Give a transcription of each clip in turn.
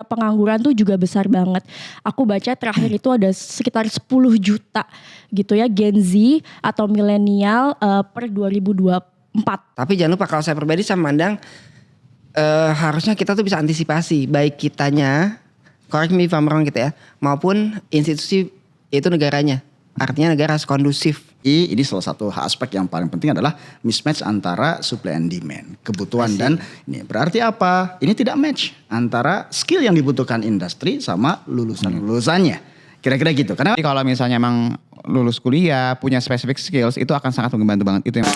pengangguran tuh juga besar banget. Aku baca terakhir itu ada sekitar 10 juta gitu ya Gen Z atau milenial per 2024. Tapi jangan lupa kalau saya pribadi saya memandang harusnya kita tuh bisa antisipasi baik kitanya, correct me if I'm wrong gitu ya, maupun institusi itu negaranya. Artinya negara harus kondusif. Ini salah satu aspek yang paling penting adalah mismatch antara supply and demand. Kebutuhan dan ini berarti apa? Ini tidak match antara skill yang dibutuhkan industri sama lulusannya. Kira-kira gitu. Karena kalau misalnya emang lulus kuliah punya specific skills itu akan sangat membantu banget itu yang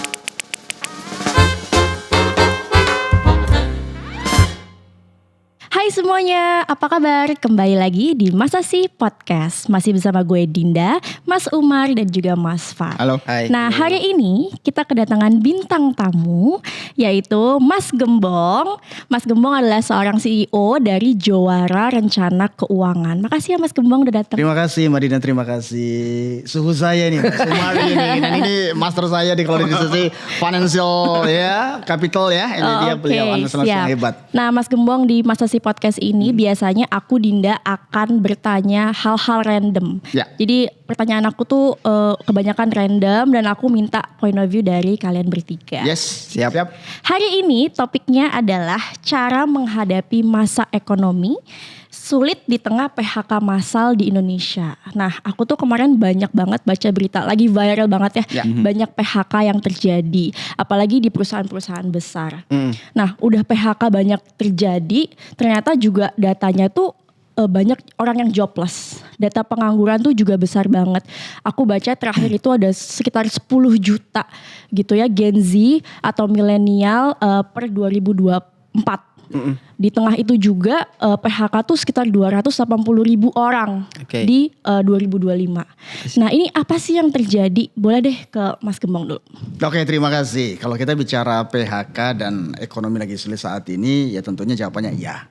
Hai semuanya, apa kabar? Kembali lagi di Masasi Podcast. Masih bersama gue Dinda, Mas Umar dan juga Mas Fat. Halo. Hai. Nah hari ini kita kedatangan bintang tamu yaitu Mas Gembong. Mas Gembong adalah seorang CEO dari Jowara Rencana Keuangan. Makasih ya Mas Gembong udah datang. terima kasih Mbak Dina, terima kasih. Suhu saya nih, Mas Umar ini. Dan ini master saya di kalau di sisi financial ya, capital ya. Ini dia beliau analis yang hebat. Nah Mas Gembong di Masasi Podcast ini biasanya aku Dinda akan bertanya hal-hal random. Ya. Jadi pertanyaan aku tuh kebanyakan random dan aku minta point of view dari kalian bertiga. Yes, Siap. Hari ini topiknya adalah cara menghadapi masa ekonomi sulit di tengah PHK massal di Indonesia. Nah, aku tuh kemarin banyak banget baca berita, lagi viral banget ya, banyak PHK yang terjadi, apalagi di perusahaan-perusahaan besar. Nah, udah PHK banyak terjadi, ternyata juga datanya tuh banyak orang yang jobless. Data pengangguran tuh juga besar banget. Aku baca terakhir itu ada sekitar 10 juta gitu ya Gen Z atau milenial per 2024. Di tengah itu juga PHK tuh sekitar 280 ribu orang di 2025. Nah ini apa sih yang terjadi? Boleh deh ke Mas Gembong dulu. Oke, terima kasih. Kalau kita bicara PHK dan ekonomi lagi sulit saat ini, ya tentunya jawabannya iya.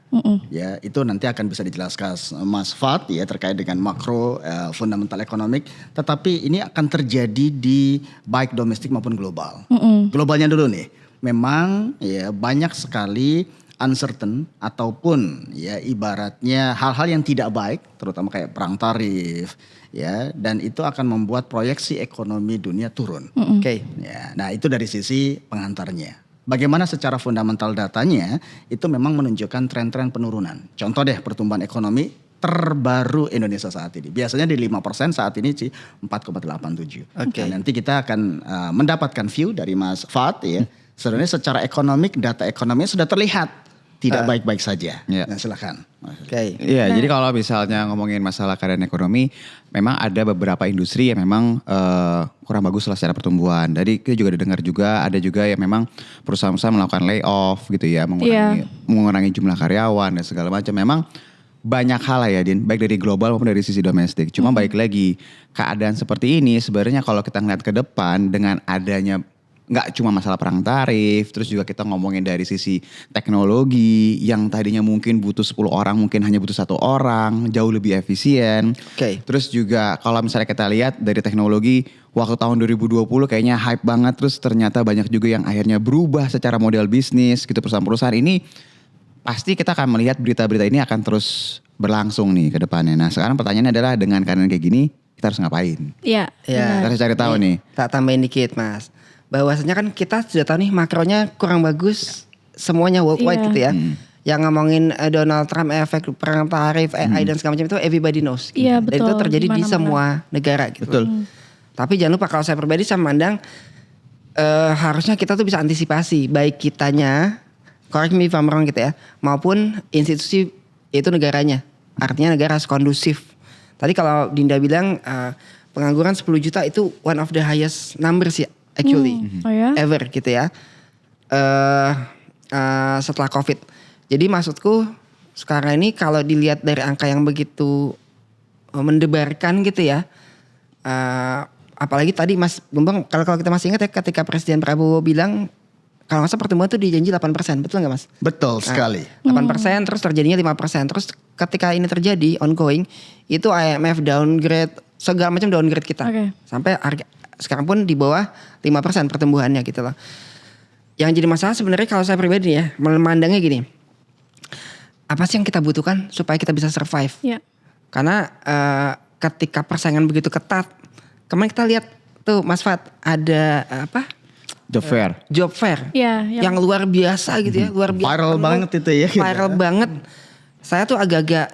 Ya, itu nanti akan bisa dijelaskan Mas Fat ya terkait dengan makro fundamental ekonomik. Tetapi ini akan terjadi di baik domestik maupun global. Globalnya dulu nih, memang ya banyak sekali uncertain ataupun ya ibaratnya hal-hal yang tidak baik, terutama kayak perang tarif ya, dan itu akan membuat proyeksi ekonomi dunia turun. Oke. Ya, nah itu dari sisi pengantarnya. Bagaimana secara fundamental datanya itu memang menunjukkan tren-tren penurunan. Contoh deh pertumbuhan ekonomi terbaru Indonesia saat ini. Biasanya di 5%, saat ini 4,87. Oke. Nah, nanti kita akan mendapatkan view dari Mas Fat ya. Sebenarnya secara ekonomik data ekonominya sudah terlihat tidak baik-baik saja. Ya. Nah, silakan. Oke. Iya, jadi kalau misalnya ngomongin masalah keadaan ekonomi, memang ada beberapa industri yang memang kurang bagus lah secara pertumbuhan. Jadi kita juga dengar juga ada juga yang memang perusahaan-perusahaan melakukan layoff gitu ya, mengurangi jumlah karyawan dan segala macam. Memang banyak hal lah ya Din, baik dari global maupun dari sisi domestik. Cuma balik lagi, keadaan seperti ini sebenarnya kalau kita ngeliat ke depan dengan adanya nggak cuma masalah perang tarif, terus juga kita ngomongin dari sisi teknologi yang tadinya mungkin butuh 10 orang mungkin hanya butuh 1 orang, jauh lebih efisien. Oke. Terus juga kalau misalnya kita lihat dari teknologi waktu tahun 2020 kayaknya hype banget, terus ternyata banyak juga yang akhirnya berubah secara model bisnis gitu. Perusahaan-perusahaan ini pasti kita akan melihat berita-berita ini akan terus berlangsung nih ke depannya. Nah sekarang pertanyaannya adalah dengan keadaan kayak gini kita harus ngapain? Iya. Ya. Kita harus cari tahu nih. Tak tambahin dikit Mas. Bahwasanya kan kita sudah tahu nih makronya kurang bagus semuanya worldwide gitu ya. Yang ngomongin Donald Trump efek perang tarif AI dan segala macam itu everybody knows. Iya, Dan betul. itu terjadi di Dimana-mana. semua negara gitu. Betul. Tapi jangan lupa kalau saya pribadi saya memandang harusnya kita tuh bisa antisipasi baik kitanya, correct me if I'm wrong gitu ya, maupun institusi itu negaranya. Artinya negara harus kondusif. Tadi kalau Dinda bilang pengangguran 10 juta itu one of the highest numbers ya. Actually, Oh ya? ever gitu ya, setelah COVID. Jadi maksudku sekarang ini kalau dilihat dari angka yang begitu mendebarkan gitu ya, apalagi tadi Mas Gembong, kalau kita masih ingat ya ketika Presiden Prabowo bilang kalau nggak salah pertumbuhan itu dijanji 8%, betul nggak Mas? Betul sekali. 8% terus terjadinya 5%, terus ketika ini terjadi ongoing itu IMF downgrade segala macam downgrade kita sampai harga sekarang pun di bawah 5% pertumbuhannya gitu loh. Yang jadi masalah sebenarnya kalau saya pribadi ya memandangnya gini. apa sih yang kita butuhkan supaya kita bisa survive. Ya. Karena ketika persaingan begitu ketat, kemarin kita lihat tuh Mas Fat ada Job fair. job fair Ya, yang luar biasa gitu ya, luar biasa. Viral banget itu ya. Viral banget. Saya tuh agak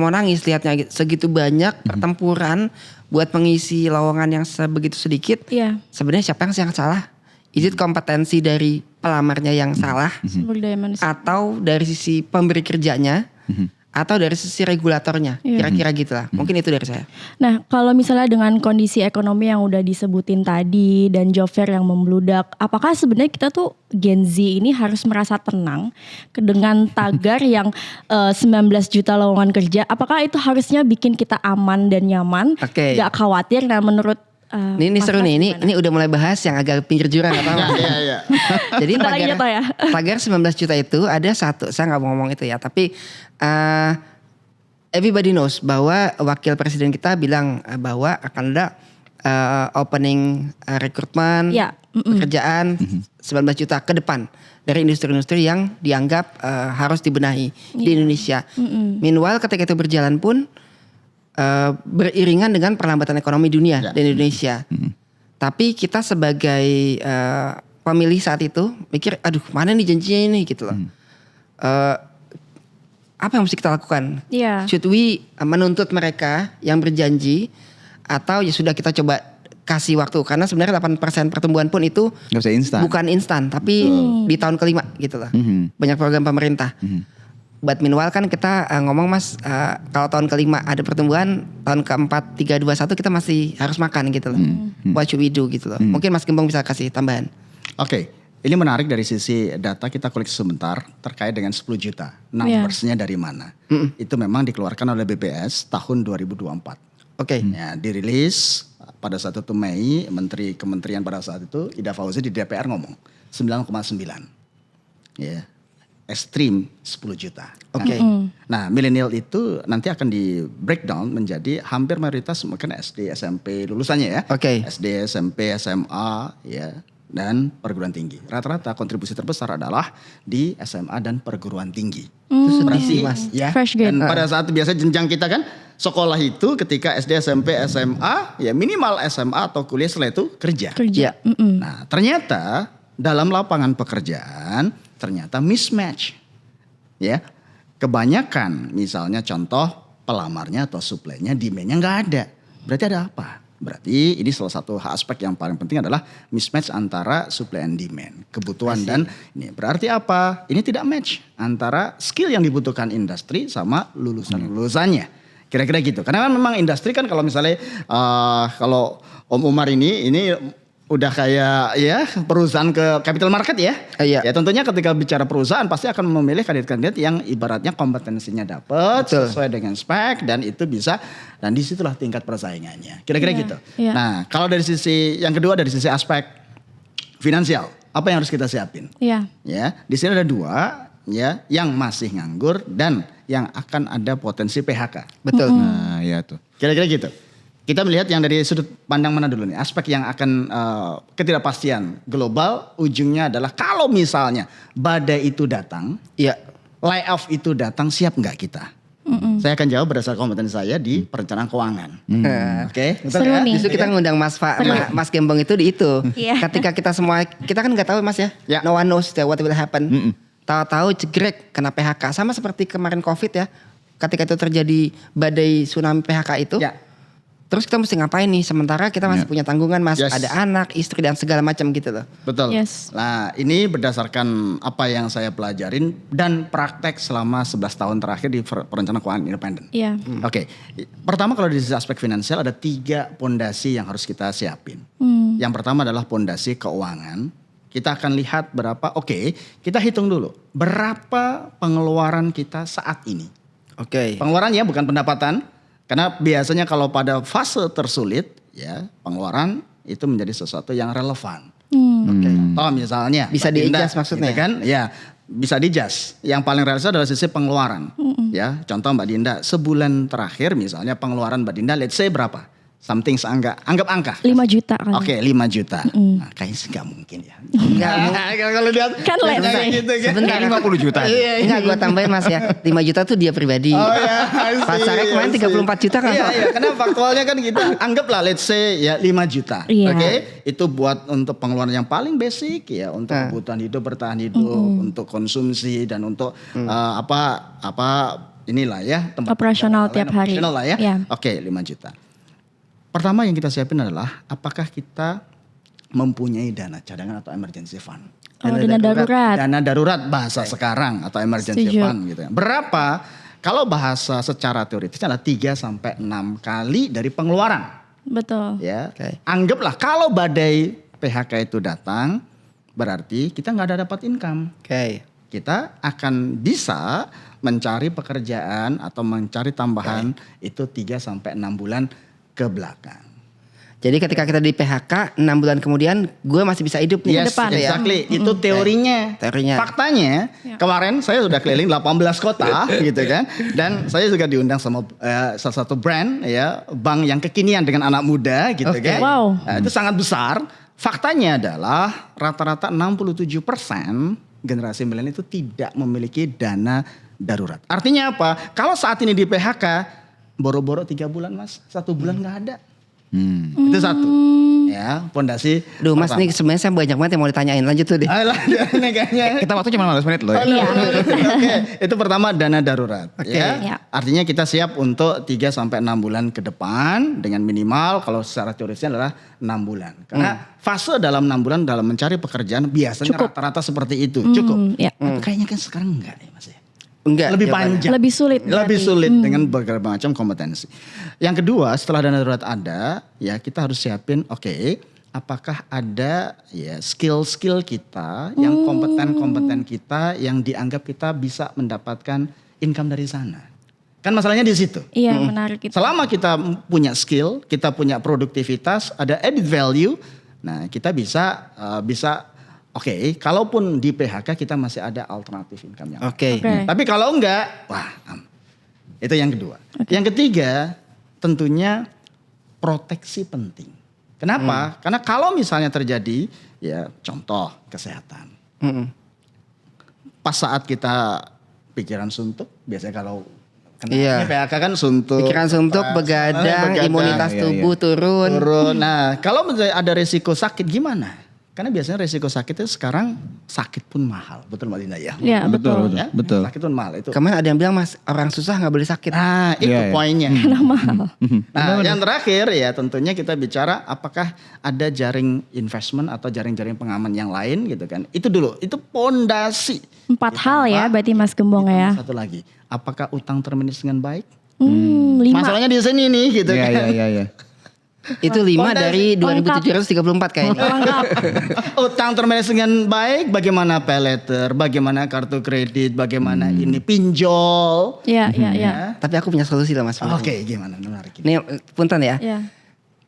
mau nangis lihatnya gitu. Segitu banyak pertempuran buat mengisi lowongan yang sebegitu sedikit. Iya. Sebenarnya siapa yang salah? Is it kompetensi dari pelamarnya yang salah? Sumber daya manusia. Atau dari sisi pemberi kerjanya? Atau dari sisi regulatornya? Iya. Kira-kira gitulah. Mungkin itu dari saya. Nah, kalau misalnya dengan kondisi ekonomi yang udah disebutin tadi dan job fair yang membludak, apakah sebenarnya kita tuh Gen Z ini harus merasa tenang dengan tagar yang 19 juta lowongan kerja? Apakah itu harusnya bikin kita aman dan nyaman? Oke. Gak khawatir? Nah, menurut Ini Mas seru Bas nih. gimana? Ini udah mulai bahas yang agak pinggir jurang apa? Iya. Jadi Bentar lagi jatuh ya. tagar 19 juta itu ada satu, saya nggak mau ngomong itu ya, tapi everybody knows bahwa wakil presiden kita bilang bahwa akan ada opening rekrutmen Ya, pekerjaan 19 juta ke depan dari industri-industri yang dianggap harus dibenahi di Indonesia. Meanwhile ketika itu berjalan pun beriringan dengan perlambatan ekonomi dunia di Indonesia. Tapi kita sebagai pemilih saat itu mikir, aduh mana nih janjinya ini gitu loh. Apa yang mesti kita lakukan? Iya. Should we menuntut mereka yang berjanji atau ya sudah kita coba kasih waktu? Karena sebenarnya 8% pertumbuhan pun itu Gak bisa instan. bukan instan, tapi di tahun kelima gitu lah. Banyak program pemerintah. But meanwhile kan kita ngomong Mas, kalau tahun kelima ada pertumbuhan, tahun keempat 3, 2, 1 kita masih harus makan gitu loh. What should we do gitu loh. Mungkin Mas Gembong bisa kasih tambahan. Oke, ini menarik dari sisi data kita koleksi sebentar terkait dengan 10 juta. Numbersnya dari mana? Itu memang dikeluarkan oleh BPS tahun 2024. Oke. Ya, dirilis pada saat itu Mei, Menteri Kementerian pada saat itu Ida Fauzi di DPR ngomong 9,9. Ya. Ekstrim 10 juta. Oke. Nah, milenial itu nanti akan di breakdown menjadi hampir mayoritas mungkin SD, SMP lulusannya ya. Oke. SD, SMP, SMA ya dan perguruan tinggi. Rata-rata kontribusi terbesar adalah di SMA dan perguruan tinggi. Itu sedih Berarti, sih Mas. ya. Fresh grade. Dan pada saat biasa jenjang kita kan sekolah itu ketika SD, SMP, SMA ya minimal SMA atau kuliah setelah itu kerja. Kerja. Ya. Nah, ternyata dalam lapangan pekerjaan ternyata mismatch. Ya. Kebanyakan misalnya contoh pelamarnya atau suplainya demand-nya nggak ada. Berarti ada apa? Berarti ini salah satu aspek yang paling penting adalah mismatch antara supply and demand, kebutuhan dan ini. Berarti apa? Ini tidak match antara skill yang dibutuhkan industri sama lulusan-lulusannya. Kira-kira gitu. Karena kan memang industri kan kalau misalnya kalau Om Umar ini udah kayak ya perusahaan ke capital market ya. Iya. Ya tentunya ketika bicara perusahaan pasti akan memilih kandidat-kandidat yang ibaratnya kompetensinya dapat Betul. sesuai dengan spek dan itu bisa dan disitulah tingkat persaingannya. Kira-kira Iya, gitu. iya. Nah kalau dari sisi yang kedua dari sisi aspek finansial apa yang harus kita siapin? Iya. Ya di sini ada dua ya yang masih nganggur dan yang akan ada potensi PHK. Betul. Nah, ya tuh. Kira-kira gitu. Kita melihat yang dari sudut pandang mana dulu nih? Aspek yang akan ketidakpastian global ujungnya adalah kalau misalnya badai itu datang, Iya. layoff itu datang, siap nggak kita? Saya akan jawab berdasarkan kompetensi saya di perencanaan keuangan. Oke, betul Seru ya? nih. Justru kita ngundang Mas Gembong itu di itu. Iya. Ketika kita semua, kita kan nggak tahu Mas ya. Ya. No one knows what will happen. Tahu-tahu jegrek kena PHK. Sama seperti kemarin COVID ya. Ketika itu terjadi badai tsunami PHK itu. Ya. Terus kita mesti ngapain nih? Sementara kita masih punya tanggungan Mas. Yes. Ada anak, istri dan segala macam gitu loh. Betul. Yes. Nah ini berdasarkan apa yang saya pelajarin dan praktek selama 11 tahun terakhir di perencanaan keuangan independen. Iya. Oke, pertama kalau dari sisi aspek finansial ada 3 pondasi yang harus kita siapin. Yang pertama adalah pondasi keuangan. Kita akan lihat berapa, kita hitung dulu. Berapa pengeluaran kita saat ini. Oke. Pengeluaran ya bukan pendapatan. Karena biasanya kalau pada fase tersulit ya pengeluaran itu menjadi sesuatu yang relevan. Oke. Contoh misalnya. Bisa Mbak Dinda, di-adjust maksudnya? gitu kan? Ya bisa di-adjust. Yang paling realistis adalah sisi pengeluaran. Ya contoh Mbak Dinda sebulan terakhir misalnya pengeluaran Mbak Dinda let's say berapa? something anggap angka. 5 juta kali. Oke, 5 juta. Nah, kayaknya sih nggak mungkin ya. Enggak, Kalau lihat Kan let's say. gitu kan. sebentar. 50 juta. Enggak, gue tambahin Mas ya. 5 juta tuh dia pribadi. Oh ya, I see, Pasarnya kemarin I see. 34 juta kan? Iya, iya, karena faktualnya kan kita anggaplah let's say ya 5 juta. Iya. Oke, itu buat untuk pengeluaran yang paling basic ya, untuk kebutuhan hidup, bertahan hidup, untuk konsumsi dan untuk apa inilah ya, tempat Operasional lain, tiap hari. operasional lah ya. Iya. Oke, 5 juta. Pertama yang kita siapin adalah apakah kita mempunyai dana cadangan atau emergency fund. Oh, dana darurat. Dana darurat bahasa sekarang atau emergency Setuju. fund gitu ya. Berapa? Kalau bahasa secara teoritis adalah 3 sampai 6 kali dari pengeluaran. Betul. Ya. Oke. Anggaplah kalau badai PHK itu datang, berarti kita nggak ada dapat income. Oke. Kita akan bisa mencari pekerjaan atau mencari tambahan itu 3 sampai 6 bulan ke belakang. Jadi ketika kita di PHK 6 bulan kemudian gue masih bisa hidup nih. Yes, depan. exactly. Itu teorinya. Teorinya. Faktanya, kemarin saya sudah keliling 18 kota gitu kan. Dan saya juga diundang sama salah satu brand ya, bank yang kekinian dengan anak muda gitu Oke. kan. Wow. Itu sangat besar. Faktanya adalah rata-rata 67% generasi milenial itu tidak memiliki dana darurat. Artinya apa? Kalau saat ini di PHK, boro-boro 3 bulan Mas, 1 bulan nggak ada. Itu satu. Ya, pondasi. Duh Mas nih sebenarnya saya banyak banget yang mau ditanyain. Lanjut tuh deh. Alah, ini kayaknya. Kita waktu cuma 15 menit loh. Iya. Oke, itu pertama dana darurat. Oke. Ya. Ya. Artinya kita siap untuk 3 sampai 6 bulan ke depan dengan minimal kalau secara teorisnya adalah 6 bulan. Karena fase dalam 6 bulan dalam mencari pekerjaan biasanya Cukup. rata-rata seperti itu. Cukup. Ya. Tapi kayaknya kan sekarang enggak nih Mas ya. Enggak. Lebih jawabannya. panjang. Lebih sulit. Lebih berarti. sulit dengan berbagai macam kompetensi. Yang kedua, setelah dana darurat ada, ya kita harus siapin, oke, apakah ada ya skill-skill kita, yang kompeten-kompeten kita, yang dianggap kita bisa mendapatkan income dari sana. Kan masalahnya di situ. Iya, menarik itu. Selama kita punya skill, kita punya produktivitas, ada added value, nah kita bisa oke, kalaupun di PHK kita masih ada alternatif income yang Oke. Oke. tapi kalau enggak, wah, itu yang kedua. Yang ketiga, tentunya proteksi penting. Kenapa? Karena kalau misalnya terjadi, ya contoh kesehatan. Mm-mm. Pas saat kita pikiran suntuk, biasanya kalau kena Iya. PHK kan suntuk. Pikiran suntuk, pas- begadang, imunitas Iya, iya. tubuh turun. Nah, kalau ada resiko sakit gimana? Karena biasanya resiko sakit itu sekarang sakit pun mahal, betul Mbak Linda ya? Ya, betul. Ya? Betul. Sakit pun mahal itu. Kemarin ada yang bilang Mas orang susah nggak boleh sakit. Nah, itu Iya, iya. poinnya. Karena mahal. Nah, yang terakhir ya tentunya kita bicara apakah ada jaring investment atau jaring-jaring pengaman yang lain gitu kan. Itu dulu, itu pondasi. 4 hal ya berarti Mas Gembong ya. Satu lagi, apakah utang termanage dengan baik? 5. Masalahnya di sini nih gitu Iya, kan. iya. Itu 5 Fondasi. dari 2734 kayaknya. Lengkap. Utang termanage dengan baik, bagaimana pay letter, bagaimana kartu kredit, bagaimana ini pinjol. Iya, iya, iya. Tapi aku punya solusi lah Mas. Oke, gimana menarik ini. Ini punten ya. Iya.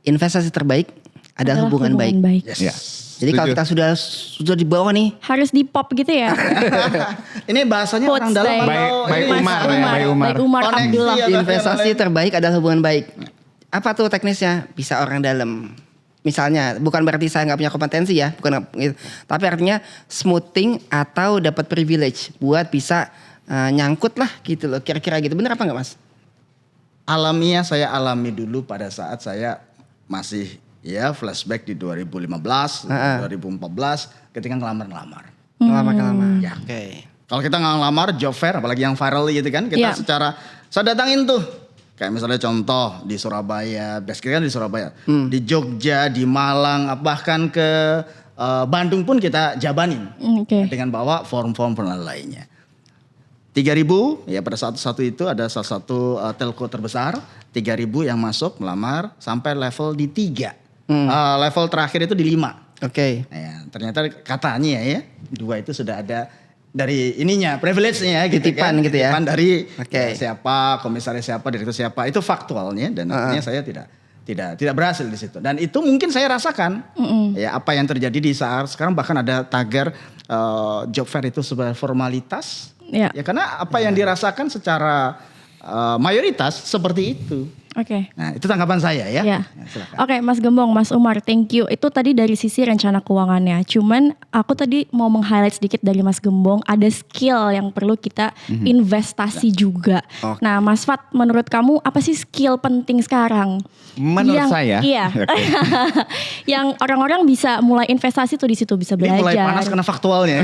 Investasi terbaik adalah hubungan baik. Yes. Iya. Jadi kalau kita sudah di bawah nih, Harus di pop gitu ya. Ini bahasanya orang Quotes dalam dari atau Baik Mas Umar ya, Baik Umar. Baik Umar Koneksi Abdullah. ya. investasi terbaik adalah hubungan baik. Apa tuh teknisnya? Bisa orang dalam. Misalnya, bukan berarti saya nggak punya kompetensi ya, bukan gitu. Tapi artinya smoothing atau dapat privilege buat bisa nyangkut lah gitu loh. Kira-kira gitu. Bener apa nggak Mas? Alamiah saya alami dulu pada saat saya masih ya flashback di 2015, 2014 ketika ngelamar-ngelamar. Lama-lama. Ya. Oke. Kalau kita ngelamar job fair apalagi yang viral gitu kan, kita Iya. saya datangin tuh. Kayak misalnya contoh di Surabaya, basically kan di Surabaya, di Jogja, di Malang, bahkan ke Bandung pun kita jabanin. Oke. Dengan bawa form-form lainnya. 3.000 ya pada saat satu itu ada salah satu telco terbesar, 3.000 yang masuk melamar sampai level di 3. Level terakhir itu di 5. Oke. Ya, ternyata katanya ya 2 itu sudah ada dari ininya privilege-nya gitu Titipan kan. gitu ya. Titipan dari Oke. siapa, komisaris siapa, direktur siapa. Itu faktualnya dan artinya saya tidak berhasil di situ. Dan itu mungkin saya rasakan ya apa yang terjadi di saat sekarang bahkan ada tagar job fair itu sebagai formalitas. Ya. Ya karena apa yang dirasakan secara mayoritas seperti itu. Oke. Nah, itu tanggapan saya ya. Ya. Nah, silakan. Oke, Mas Gembong, Mas Umar, thank you. Itu tadi dari sisi rencana keuangannya. Cuman aku tadi mau meng-highlight sedikit dari Mas Gembong, ada skill yang perlu kita investasi juga. Oke. Nah, Mas Fat, menurut kamu apa sih skill penting sekarang? Menurut saya, Iya. oke. Yang orang-orang bisa mulai investasi tuh di situ, bisa Ini belajar. mulai panas karena faktualnya.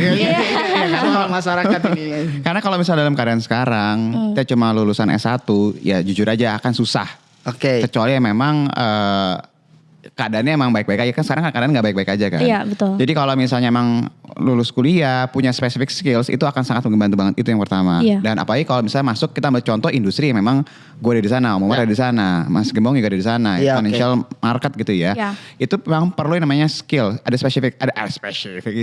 Soal masyarakat ini. Karena kalau misalnya dalam keadaan sekarang, kita cuma lulusan S1, ya jujur aja akan susah. Oke. Kecuali memang keadaannya emang baik-baik aja. Kan sekarang keadaan gak baik-baik aja kan. Iya, betul. Jadi kalau misalnya emang lulus kuliah, punya specific skills, itu akan sangat membantu banget. Itu yang pertama. Iya. Dan apalagi kalau misalnya masuk, kita ambil contoh industri yang memang gue ada di sana, Om Umar ada di sana, Mas Gembong juga ada di sana, Iya, financial market gitu ya. Iya. Itu memang perlu yang namanya skill. Ada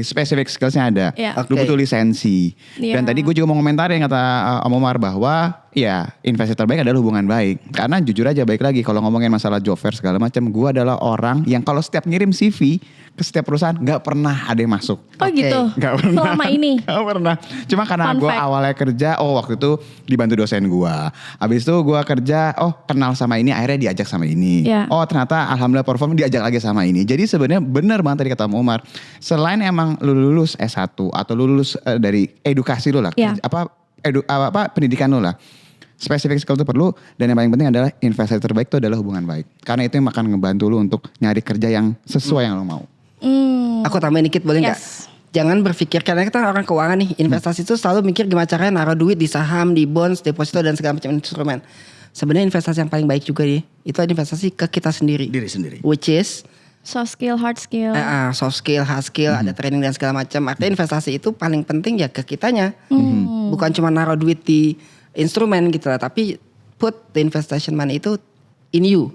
specific skillsnya ada. Iya. Lu Oke. butuh lisensi. Iya. Dan tadi gue juga mau komentarin kata Om Umar bahwa ya investasi terbaik adalah hubungan baik. Karena jujur aja baik lagi kalau ngomongin masalah job fair segala macam, gue adalah orang yang kalau setiap ngirim CV ke setiap perusahaan nggak pernah ada yang masuk. Oh Oke. gitu. Gak pernah. Selama ini. Gak pernah. Cuma karena Fun gue fact. awalnya kerja, waktu itu dibantu dosen gue. Habis itu gue kerja, kenal sama ini, akhirnya diajak sama ini. Iya. Ternyata alhamdulillah perform diajak lagi sama ini. Jadi sebenarnya benar banget tadi kata Om Umar. Selain emang lu lulus S1 atau lu lulus dari edukasi lu lah. Iya. Pendidikan lu lah. Spesifik skill itu perlu, dan yang paling penting adalah investasi terbaik itu adalah hubungan baik. Karena itu yang akan ngebantu lu untuk nyari kerja yang sesuai yang lu mau. Aku tambahin dikit boleh nggak? Yes. Jangan berpikir, karena kita orang keuangan nih, investasi itu selalu mikir gimana caranya naruh duit di saham, di bonds, deposito dan segala macam instrumen. Sebenarnya investasi yang paling baik juga nih, itu investasi ke kita sendiri. Diri sendiri. Which is Soft skill, hard skill. soft skill, hard skill, ada training dan segala macam. Artinya investasi itu paling penting ya ke kitanya. Bukan cuma naruh duit di instrumen gitu lah, tapi put the investment money itu in you.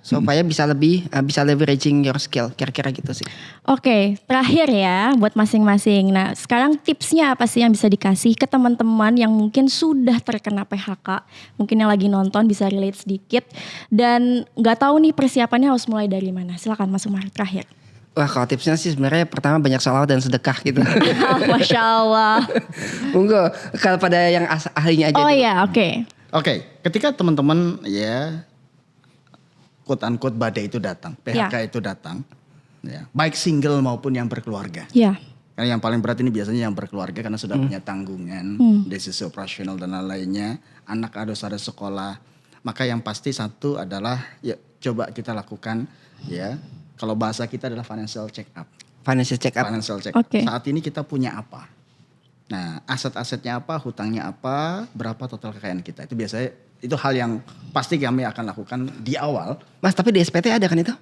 Supaya bisa lebih bisa leveraging your skill, kira-kira gitu sih. Oke, terakhir ya buat masing-masing. Nah, sekarang tipsnya apa sih yang bisa dikasih ke teman-teman yang mungkin sudah terkena PHK, mungkin yang lagi nonton bisa relate sedikit dan nggak tahu nih persiapannya harus mulai dari mana. Silakan Mas Umar terakhir. Wah, kalau tipsnya sih sebenarnya pertama banyak sholawat dan sedekah gitu. Masya Allah. Monggo, kalau pada yang ahlinya aja Oh dulu. ya, oke. Oke, ketika teman-teman ya quote unquote badai itu datang, PHK itu datang, ya, baik single maupun yang berkeluarga. Ya. Karena yang paling berat ini biasanya yang berkeluarga karena sudah punya tanggungan, dari sisi operasional dan lain-lainnya, anak harus ada sekolah. Maka yang pasti satu adalah ya coba kita lakukan ya, kalau bahasa kita adalah financial check up. Financial check up. Financial check. Oke. Saat ini kita punya apa? Nah, aset-asetnya apa, hutangnya apa, berapa total kekayaan kita. Itu biasanya itu hal yang pasti kami akan lakukan di awal. Mas, tapi di SPT ada kan itu?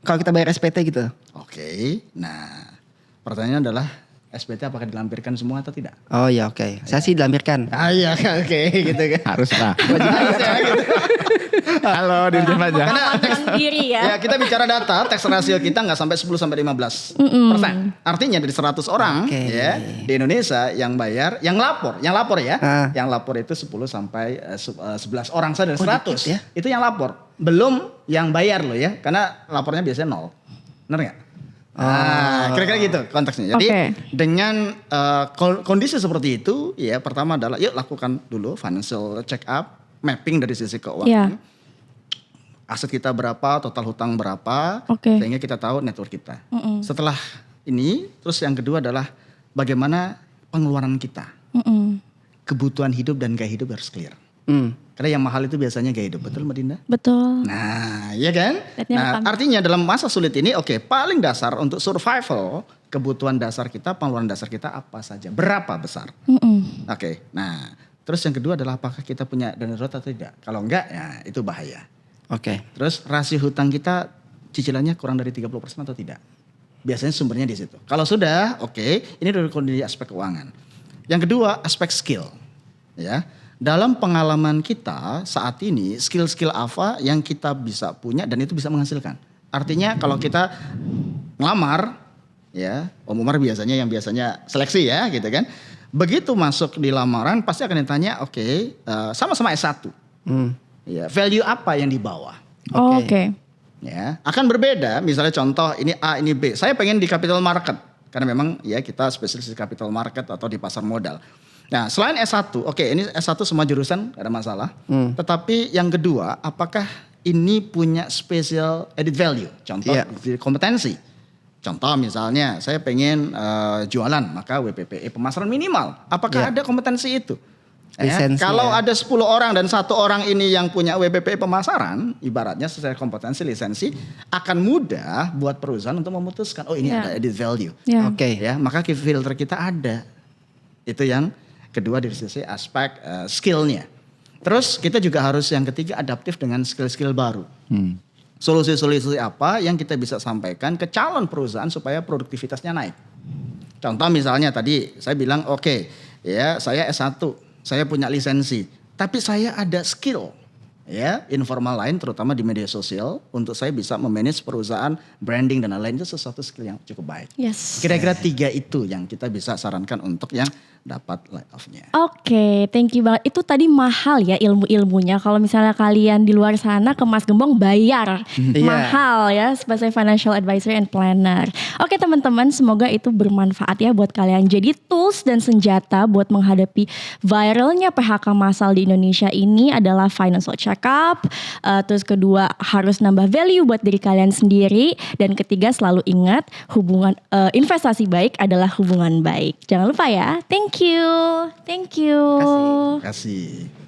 Kalau kita bayar SPT gitu. Oke. Nah, pertanyaannya adalah SPT apakah dilampirkan semua atau tidak? Oh ya, oke. Saya sih dilampirkan. Iya, oke gitu kan. Harus lah. Halo Dirjen Pajak. Mengamankan diri ya. Ya, kita bicara data, tax ratio kita nggak sampai 10 sampai 15%. Artinya dari 100 orang Oke. ya di Indonesia yang bayar, yang lapor ya. Ah. Yang lapor itu 10 sampai 11 orang saja dari Oh, 100. dikit ya. Itu yang lapor. Belum yang bayar loh ya, karena lapornya biasanya 0. Benar nggak? Kira-kira gitu konteksnya. Jadi Oke. dengan kondisi seperti itu, ya pertama adalah yuk lakukan dulu financial check up, mapping dari sisi keuangan. Ya. Aset kita berapa, total hutang berapa, Oke. sehingga kita tahu network kita. Setelah ini, terus yang kedua adalah bagaimana pengeluaran kita. Kebutuhan hidup dan gaya hidup harus clear. Karena yang mahal itu biasanya gaya hidup, betul Mbak Dinda? Betul. Nah, iya kan? Lihatnya Nah, rekam. artinya dalam masa sulit ini, paling dasar untuk survival, kebutuhan dasar kita, pengeluaran dasar kita apa saja, berapa besar? Oke, nah, terus yang kedua adalah apakah kita punya dana darurat atau tidak? Kalau enggak, ya itu bahaya. Oke. Terus rasio hutang kita cicilannya kurang dari 30% atau tidak? Biasanya sumbernya di situ. Kalau sudah, ini dari kondisi aspek keuangan. Yang kedua, aspek skill. Ya. Dalam pengalaman kita saat ini, skill-skill apa yang kita bisa punya dan itu bisa menghasilkan. Artinya kalau kita ngelamar, ya, Om Umar biasanya yang biasanya seleksi ya, gitu kan. Begitu masuk di lamaran pasti akan ditanya, sama-sama S1. Ya, value apa yang dibawa? Oh, Oke. Oke. Ya, akan berbeda. Misalnya contoh ini A, ini B. Saya pengen di capital market karena memang ya kita spesialis di capital market atau di pasar modal. Nah, selain S1, ini S1 semua jurusan gak ada masalah. Tetapi yang kedua, apakah ini punya special added value. Contoh Iya. kompetensi. Contoh misalnya saya pengen jualan, maka WPPE pemasaran minimal. Apakah Iya. ada kompetensi itu? Lisensi, Kalau ya. ada 10 orang dan 1 orang ini yang punya WPPE pemasaran, ibaratnya sesuai kompetensi lisensi, akan mudah buat perusahaan untuk memutuskan, oh ini Iya. ada added value. Ya. Oke. Ya, maka key filter kita ada. Itu yang kedua dari sisi aspek skillnya. Terus kita juga harus yang ketiga adaptif dengan skill-skill baru. Solusi-solusi apa yang kita bisa sampaikan ke calon perusahaan supaya produktivitasnya naik. Contoh misalnya tadi saya bilang oke, ya saya S1, saya punya lisensi, tapi saya ada skill ya informal lain terutama di media sosial untuk saya bisa memanage perusahaan, branding dan lain-lain, itu sesuatu skill yang cukup baik. Yes. Kira-kira 3 itu yang kita bisa sarankan untuk yang dapat layoff-nya. Oke, thank you banget. Itu tadi mahal ya ilmu-ilmunya. Kalau misalnya kalian di luar sana ke Mas Gembong bayar. Iya. Mahal ya sebagai financial advisor and planner. Oke teman-teman, semoga itu bermanfaat ya buat kalian. Jadi tools dan senjata buat menghadapi viralnya PHK massal di Indonesia ini adalah financial check-up. Terus kedua harus nambah value buat diri kalian sendiri. Dan ketiga selalu ingat hubungan investasi baik adalah hubungan baik. Jangan lupa ya. Thank you. Thank you. Terima kasih.